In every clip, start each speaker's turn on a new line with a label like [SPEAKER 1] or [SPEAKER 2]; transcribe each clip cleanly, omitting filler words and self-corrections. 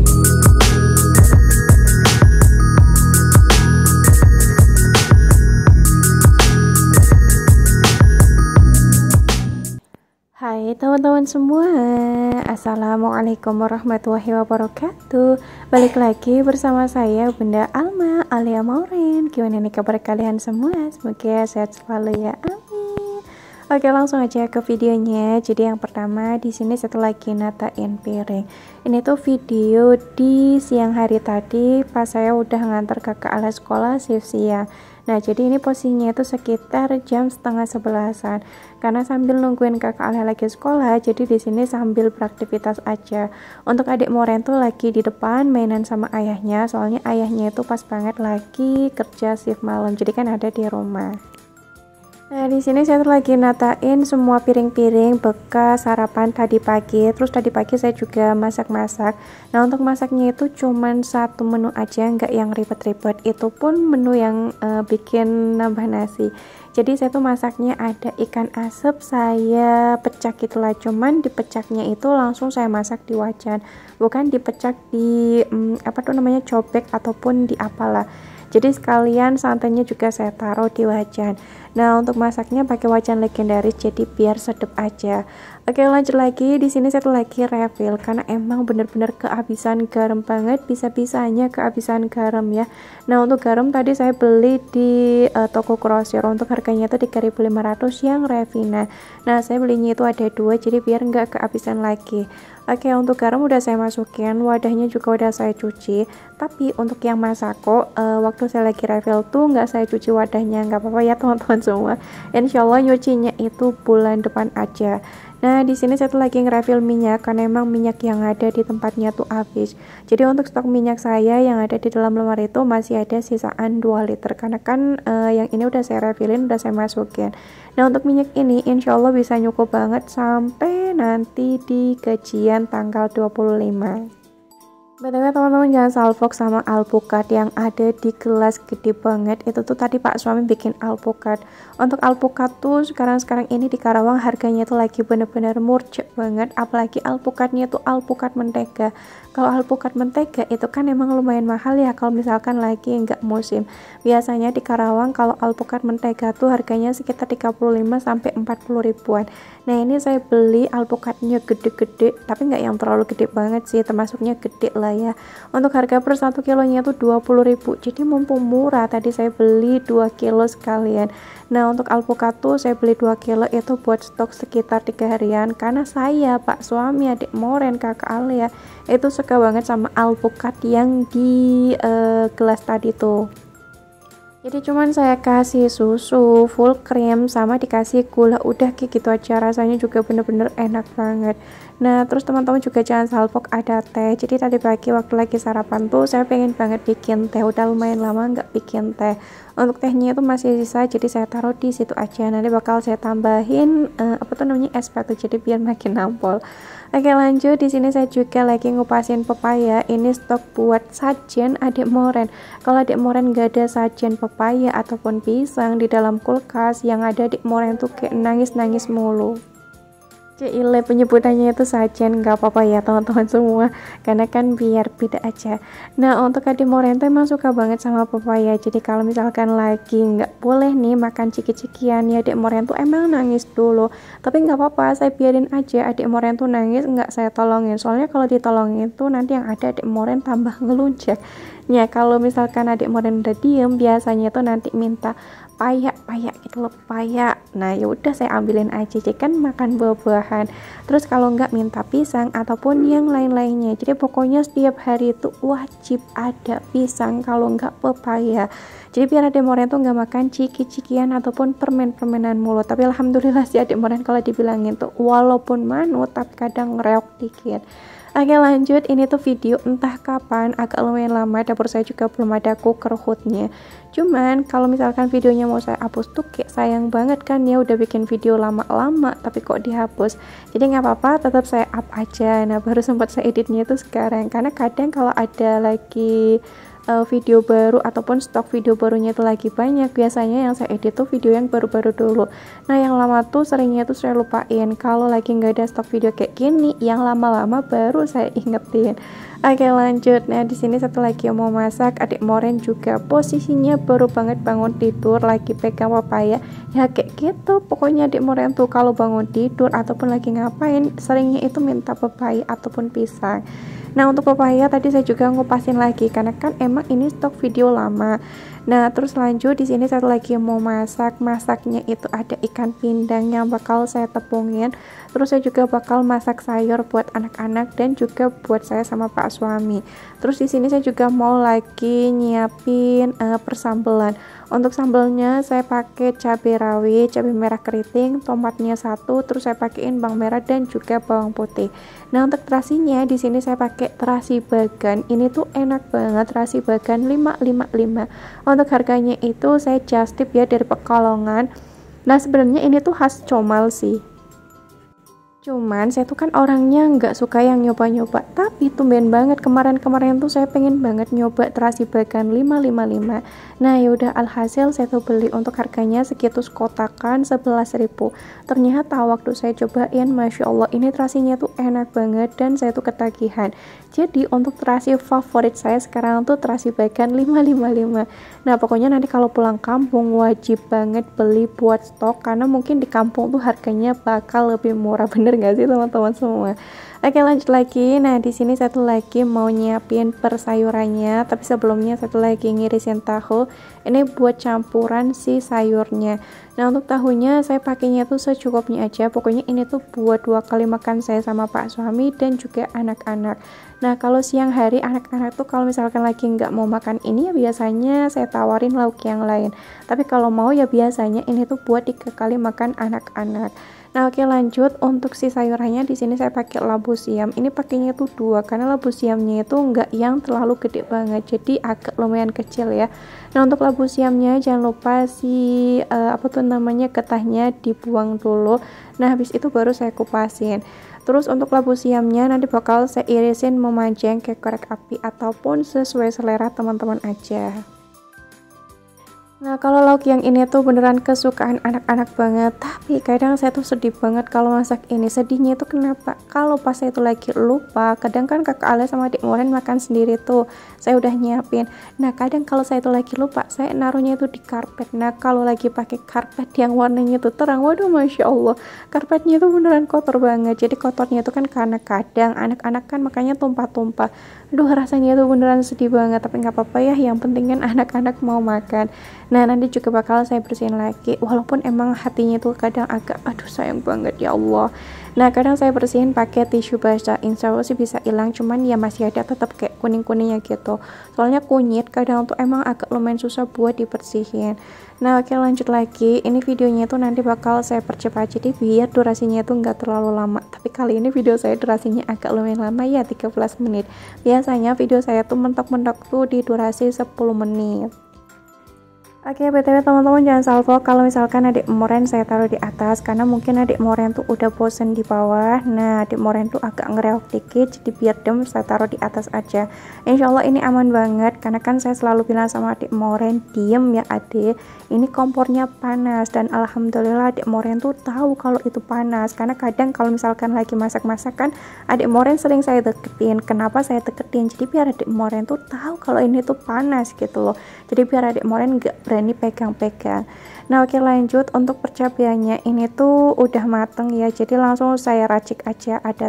[SPEAKER 1] Hai teman-teman semua, Assalamualaikum warahmatullahi wabarakatuh. Balik lagi bersama saya Bunda Alma Alia Maureen. Gimana nih kabar kalian semua? Semoga sehat selalu ya, amin. Oke, langsung aja ke videonya. Jadi yang pertama di sini saya lagi natain piring. Ini tuh video di siang hari tadi pas saya udah ngantar kakak ala sekolah shift siang. Nah, jadi ini posisinya itu sekitar jam setengah 11-an. Karena sambil nungguin kakak Ale lagi sekolah, jadi di sini sambil beraktivitas aja. Untuk adik Moren tuh lagi di depan mainan sama ayahnya, soalnya ayahnya itu pas banget lagi kerja shift malam, jadi kan ada di rumah. Nah, di sini saya lagi natain semua piring-piring bekas sarapan tadi pagi. Terus tadi pagi saya juga masak-masak. Nah, untuk masaknya itu cuman satu menu aja, nggak yang ribet-ribet. Itu pun menu yang bikin nambah nasi. Jadi saya tuh masaknya ada ikan asap, saya pecak gitulah. Cuman dipecaknya itu langsung saya masak di wajan, bukan dipecak di cobek ataupun di apalah. Jadi sekalian santannya juga saya taruh di wajan. Nah, untuk masaknya pakai wajan legendaris, jadi biar sedap aja. Oke, lanjut lagi. Di sini saya tuh lagi refill karena emang bener-bener kehabisan garam banget, bisa-bisanya kehabisan garam ya. Nah, untuk garam tadi saya beli di toko grosir, untuk harganya itu 3.500 yang Revina. Nah, saya belinya itu ada 2, jadi biar nggak kehabisan lagi. Oke, untuk garam udah saya masukin, wadahnya juga udah saya cuci. Tapi untuk yang masako, waktu saya lagi refill tuh nggak saya cuci wadahnya, nggak apa-apa ya teman-teman semua. Insya Allah nyucinya itu bulan depan aja. Nah, di sini saya tuh lagi ngerefill minyak karena emang minyak yang ada di tempatnya tuh habis. Jadi untuk stok minyak saya yang ada di dalam lemari itu masih ada sisaan 2 liter karena kan yang ini udah saya refillin, udah saya masukin. Nah, untuk minyak ini insya Allah bisa nyukup banget sampai nanti di gajian tanggal 25. BTW teman-teman jangan salfok sama alpukat yang ada di gelas gede banget. Itu tuh tadi Pak suami bikin alpukat. Untuk alpukat tuh sekarang ini di Karawang harganya tuh lagi bener-bener murcek banget. Apalagi alpukatnya tuh alpukat mentega. Kalau alpukat mentega itu kan emang lumayan mahal ya kalau misalkan lagi nggak musim. Biasanya di Karawang kalau alpukat mentega tuh harganya sekitar 35 sampai 40 ribuan. Nah, ini saya beli alpukatnya gede-gede, tapi nggak yang terlalu gede banget sih, termasuknya gede lah ya. Untuk harga per 1 kilonya tuh 20.000, jadi mumpung murah tadi saya beli 2 kilo sekalian. Nah, untuk alpukat tuh saya beli 2 kilo itu buat stok sekitar 3 harian karena saya, Pak suami, adik Moren, kakak Alia itu suka banget sama alpukat yang di gelas tadi tuh. Jadi cuman saya kasih susu, full cream, sama dikasih gula, udah kayak gitu aja, rasanya juga bener-bener enak banget. Nah, terus teman-teman juga jangan salfok ada teh. Jadi tadi pagi waktu lagi sarapan tuh saya pengen banget bikin teh, udah lumayan lama nggak bikin teh. Untuk tehnya itu masih sisa, jadi saya taruh di situ aja. Nanti bakal saya tambahin es batu, jadi biar makin nampol. Oke, lanjut. Di sini saya juga lagi ngupasin pepaya. Ini stok buat sajen adik Moren. Kalau adik Moren gak ada sajen pepaya ataupun pisang di dalam kulkas, yang ada adik Moren tuh kayak nangis-nangis mulu. Cile penyebutannya itu sajen, nggak apa-apa ya teman-teman semua, karena kan biar beda aja. Nah, untuk adik Moren tuh emang suka banget sama pepaya, jadi kalau misalkan lagi nggak boleh nih makan ciki-cikian ya adik Moren tuh emang nangis dulu. Tapi nggak apa-apa, saya biarin aja adik Moren tuh nangis, nggak saya tolongin, soalnya kalau ditolongin tuh nanti yang ada adik Moren tambah ngeluncak. Ya, kalau misalkan adik Moren udah diem, biasanya tuh nanti minta payak gitu loh, payak. Nah, ya udah saya ambilin aja, jadi kan makan buah-buahan. Terus kalau nggak minta pisang ataupun yang lain-lainnya. Jadi pokoknya setiap hari itu wajib ada pisang, kalau nggak pepaya. Jadi biar adik Moren tuh nggak makan ciki-cikian ataupun permen-permenan mulu. Tapi alhamdulillah sih adik Moren kalau dibilangin tuh walaupun manut tapi kadang ngereok dikit. Oke, lanjut. Ini tuh video entah kapan, agak lumayan lama, dapur saya juga belum ada cooker hoodnya. Cuman kalau misalkan videonya mau saya hapus tuh kayak sayang banget kan ya, udah bikin video lama-lama tapi kok dihapus. Jadi nggak apa-apa, tetap saya up aja. Nah, baru sempat saya editnya itu sekarang, karena kadang kalau ada lagi video baru ataupun stok video barunya itu lagi banyak, biasanya yang saya edit tuh video yang baru-baru dulu. Nah yang lama tuh seringnya tuh saya lupain. Kalau lagi nggak ada stok video kayak gini, yang lama-lama baru saya ingetin. Oke lanjut. Nah di sini satu lagi yang mau masak, adik Moren juga posisinya baru banget bangun tidur, lagi pegang papaya. Ya kayak gitu, pokoknya adik Moren tuh kalau bangun tidur ataupun lagi ngapain, seringnya itu minta papaya ataupun pisang. Nah untuk papaya tadi saya juga ngupasin lagi karena kan emang ini stok video lama. Nah terus lanjut di sini satu lagi mau masak, masaknya itu ada ikan pindang yang bakal saya tepungin. Terus saya juga bakal masak sayur buat anak-anak dan juga buat saya sama Pak suami. Terus di sini saya juga mau lagi nyiapin persambelan. Untuk sambelnya saya pakai cabai rawit, cabai merah keriting, tomatnya satu, terus saya pakaiin bawang merah dan juga bawang putih. Nah untuk terasinya di sini saya pakai terasi bagan. Ini tuh enak banget, terasi bagan 555. Untuk harganya itu saya just tip ya dari Pekalongan. Nah sebenarnya ini tuh khas Comal sih. Cuman saya tuh kan orangnya nggak suka yang nyoba-nyoba, tapi tumben banget kemarin-kemarin tuh saya pengen banget nyoba terasi bagan 555. Nah yaudah alhasil saya tuh beli, untuk harganya segitu kotakan 11.000. Ternyata waktu saya cobain, Masya Allah ini terasinya tuh enak banget dan saya tuh ketagihan. Jadi untuk terasi favorit saya sekarang tuh terasi bagan 555. Nah pokoknya nanti kalau pulang kampung wajib banget beli buat stok, karena mungkin di kampung tuh harganya bakal lebih murah. Bener nggak sih teman-teman semua? Oke lanjut lagi. Nah di sini satu lagi mau nyiapin persayurannya, tapi sebelumnya satu lagi ngirisin tahu. Ini buat campuran si sayurnya. Nah untuk tahunya saya pakainya tuh secukupnya aja. Pokoknya ini tuh buat 2 kali makan saya sama Pak suami dan juga anak-anak. Nah kalau siang hari anak-anak tuh kalau misalkan lagi nggak mau makan ini ya biasanya saya tawarin lauk yang lain. Tapi kalau mau ya biasanya ini tuh buat 3 kali makan anak-anak. Nah oke lanjut, untuk si sayurannya di sini saya pakai labu siam. Ini pakainya tuh 2 karena labu siamnya itu enggak yang terlalu gede banget, jadi agak lumayan kecil ya. Nah untuk labu siamnya jangan lupa si getahnya dibuang dulu. Nah habis itu baru saya kupasin. Terus untuk labu siamnya nanti bakal saya irisin memanjang ke korek api ataupun sesuai selera teman-teman aja. Nah kalau lauk yang ini tuh beneran kesukaan anak-anak banget, tapi kadang saya tuh sedih banget kalau masak ini. Sedihnya itu kenapa? Kalau pas saya tuh lagi lupa, kadang kan kakak Ale sama adik Moren makan sendiri tuh, saya udah nyiapin. Nah kadang kalau saya tuh lagi lupa, saya naruhnya itu di karpet. Nah kalau lagi pakai karpet yang warnanya tuh terang, waduh Masya Allah, karpetnya tuh beneran kotor banget. Jadi kotornya itu kan karena kadang anak-anak kan makanya tumpah-tumpah. Aduh rasanya tuh beneran sedih banget, tapi nggak apa-apa ya, yang penting kan anak-anak mau makan. Nah nanti juga bakal saya bersihin lagi, walaupun emang hatinya tuh kadang agak aduh sayang banget ya Allah. Nah kadang saya bersihin pakai tisu basah, insya Allah sih bisa hilang, cuman ya masih ada tetap kayak kuning-kuningnya gitu. Soalnya kunyit kadang tuh emang agak lumayan susah buat dibersihin. Nah oke lanjut lagi, ini videonya tuh nanti bakal saya percepat jadi biar durasinya tuh nggak terlalu lama. Tapi kali ini video saya durasinya agak lumayan lama ya, 13 menit. Biasanya video saya tuh mentok-mentok tuh di durasi 10 menit. Oke, btw teman-teman jangan salvo kalau misalkan adik Moren saya taruh di atas, karena mungkin adik Moren tuh udah bosen di bawah. Nah adik Moren tuh agak ngereok dikit, jadi biar dem saya taruh di atas aja. Insya Allah ini aman banget, karena kan saya selalu bilang sama adik Moren, diem ya adik, ini kompornya panas. Dan alhamdulillah adik Moren tuh tahu kalau itu panas, karena kadang kalau misalkan lagi masak-masakan adik Moren sering saya deketin. Kenapa saya deketin? Jadi biar adik Moren tuh tahu kalau ini tuh panas gitu loh, jadi biar adik Moren gak berani pegang-pegang. Nah oke lanjut, untuk percabeannya ini tuh udah mateng ya, jadi langsung saya racik aja. Ada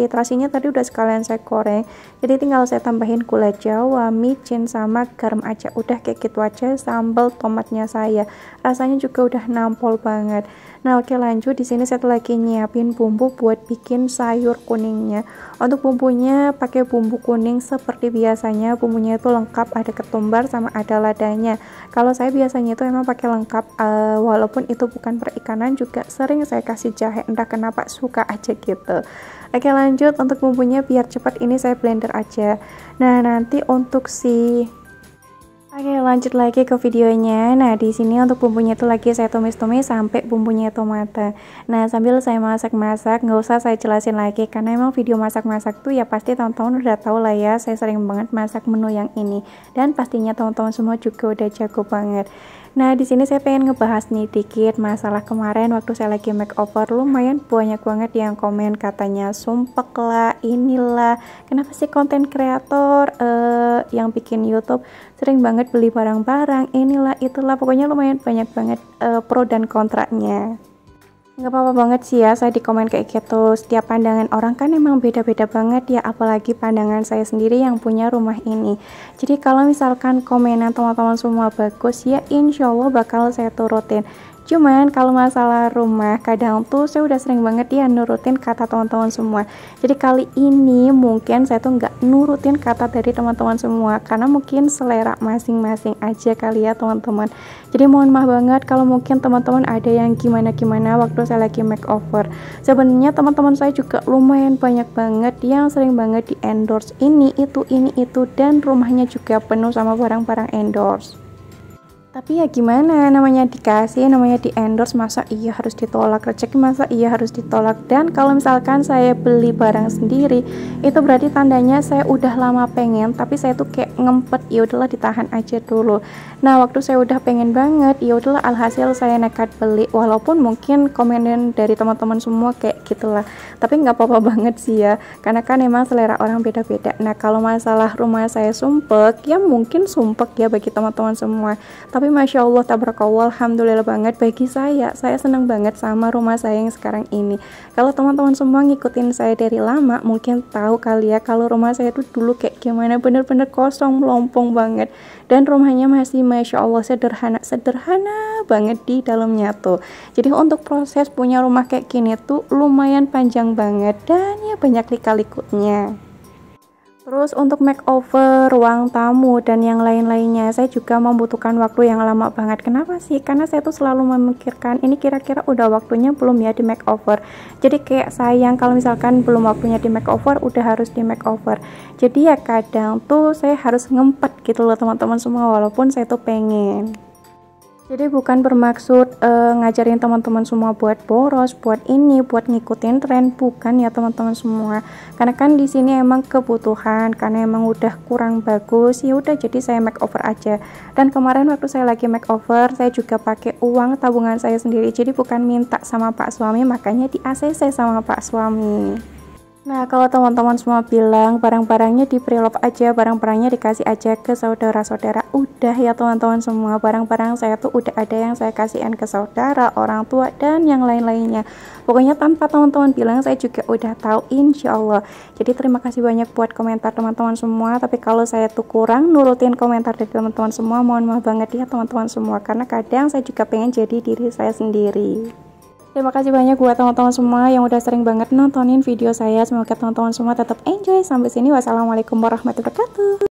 [SPEAKER 1] terasinya tadi udah sekalian saya goreng, jadi tinggal saya tambahin gula jawa, micin sama garam aja, udah kayak gitu aja. Sambal tomatnya saya rasanya juga udah nampol banget. Nah oke lanjut, di sini saya lagi nyiapin bumbu buat bikin sayur kuningnya. Untuk bumbunya pakai bumbu kuning seperti biasanya, bumbunya itu lengkap, ada ketumbar sama ada ladanya. Kalau saya biasanya itu emang pakai lengkap, walaupun itu bukan perikanan juga sering saya kasih jahe, entah kenapa suka aja gitu. Oke lanjut, untuk bumbunya biar cepat ini saya blender aja. Nah nanti untuk si Oke, lanjut lagi ke videonya. Nah, di sini untuk bumbunya itu lagi saya tumis-tumis sampai bumbunya itu matang. Nah, sambil saya masak-masak, nggak usah saya jelasin lagi karena emang video masak-masak tuh ya pasti teman-teman udah tahu lah ya. Saya sering banget masak menu yang ini dan pastinya teman-teman semua juga udah jago banget. Nah, di sini saya pengen ngebahas nih dikit masalah kemarin waktu saya lagi makeover. Lumayan banyak banget yang komen katanya sumpek lah, inilah. Kenapa sih konten kreator yang bikin YouTube sering banget beli barang-barang, inilah itulah. Pokoknya lumayan banyak banget pro dan kontranya. Nggak apa-apa banget sih ya saya di komen kayak gitu. Setiap pandangan orang kan emang beda-beda banget ya, apalagi pandangan saya sendiri yang punya rumah ini. Jadi kalau misalkan komenan teman-teman semua bagus ya insya Allah bakal saya turutin. Cuman kalau masalah rumah kadang tuh saya udah sering banget ya nurutin kata teman-teman semua. Jadi kali ini mungkin saya tuh nggak nurutin kata dari teman-teman semua karena mungkin selera masing-masing aja kali ya teman-teman. Jadi mohon maaf banget kalau mungkin teman-teman ada yang gimana-gimana waktu saya lagi makeover. Sebenarnya teman-teman saya juga lumayan banyak banget yang sering banget di endorse ini itu dan rumahnya juga penuh sama barang-barang endorse. Tapi ya gimana, namanya dikasih, namanya di endorse, masa iya harus ditolak, rezeki masa iya harus ditolak. Dan kalau misalkan saya beli barang sendiri, itu berarti tandanya saya udah lama pengen, tapi saya tuh kayak ngempet, ya udahlah ditahan aja dulu. Nah, waktu saya udah pengen banget, ya udahlah alhasil saya nekat beli, walaupun mungkin komenan dari teman-teman semua kayak gitulah. Tapi nggak apa-apa banget sih ya, karena kan emang selera orang beda-beda. Nah, kalau masalah rumah saya sumpek, ya mungkin sumpek ya bagi teman-teman semua. Tapi Masya Allah, tabarakallah, alhamdulillah banget bagi saya senang banget sama rumah saya yang sekarang ini. Kalau teman-teman semua ngikutin saya dari lama mungkin tahu kali ya kalau rumah saya tuh dulu kayak gimana, bener-bener kosong, melompong banget. Dan rumahnya masih Masya Allah sederhana banget di dalamnya tuh. Jadi untuk proses punya rumah kayak gini tuh lumayan panjang banget dan ya banyak lika-likunya. Terus untuk makeover, ruang tamu, dan yang lain-lainnya saya juga membutuhkan waktu yang lama banget. Kenapa sih? Karena saya tuh selalu memikirkan ini kira-kira udah waktunya belum ya di makeover. Jadi kayak sayang kalau misalkan belum waktunya di makeover, udah harus di makeover. Jadi ya kadang tuh saya harus ngempet gitu loh teman-teman semua, walaupun saya tuh pengen. Jadi bukan bermaksud ngajarin teman-teman semua buat boros, buat ini, buat ngikutin tren, bukan ya teman-teman semua. Karena kan di sini emang kebutuhan, karena emang udah kurang bagus, ya udah jadi saya makeover aja. Dan kemarin waktu saya lagi makeover, saya juga pakai uang tabungan saya sendiri. Jadi bukan minta sama Pak suami, makanya di ACC sama Pak suami. Nah, kalau teman-teman semua bilang barang-barangnya di pre-love aja, barang-barangnya dikasih aja ke saudara-saudara, udah ya teman-teman semua, barang-barang saya tuh udah ada yang saya kasihin ke saudara, orang tua, dan yang lain-lainnya. Pokoknya tanpa teman-teman bilang saya juga udah tahu insya Allah. Jadi terima kasih banyak buat komentar teman-teman semua, tapi kalau saya tuh kurang nurutin komentar dari teman-teman semua, mohon maaf banget ya teman-teman semua, karena kadang saya juga pengen jadi diri saya sendiri. Terima kasih banyak buat teman-teman semua yang udah sering banget nontonin video saya. Semoga teman-teman semua tetap enjoy sampai sini. Wassalamualaikum warahmatullahi wabarakatuh.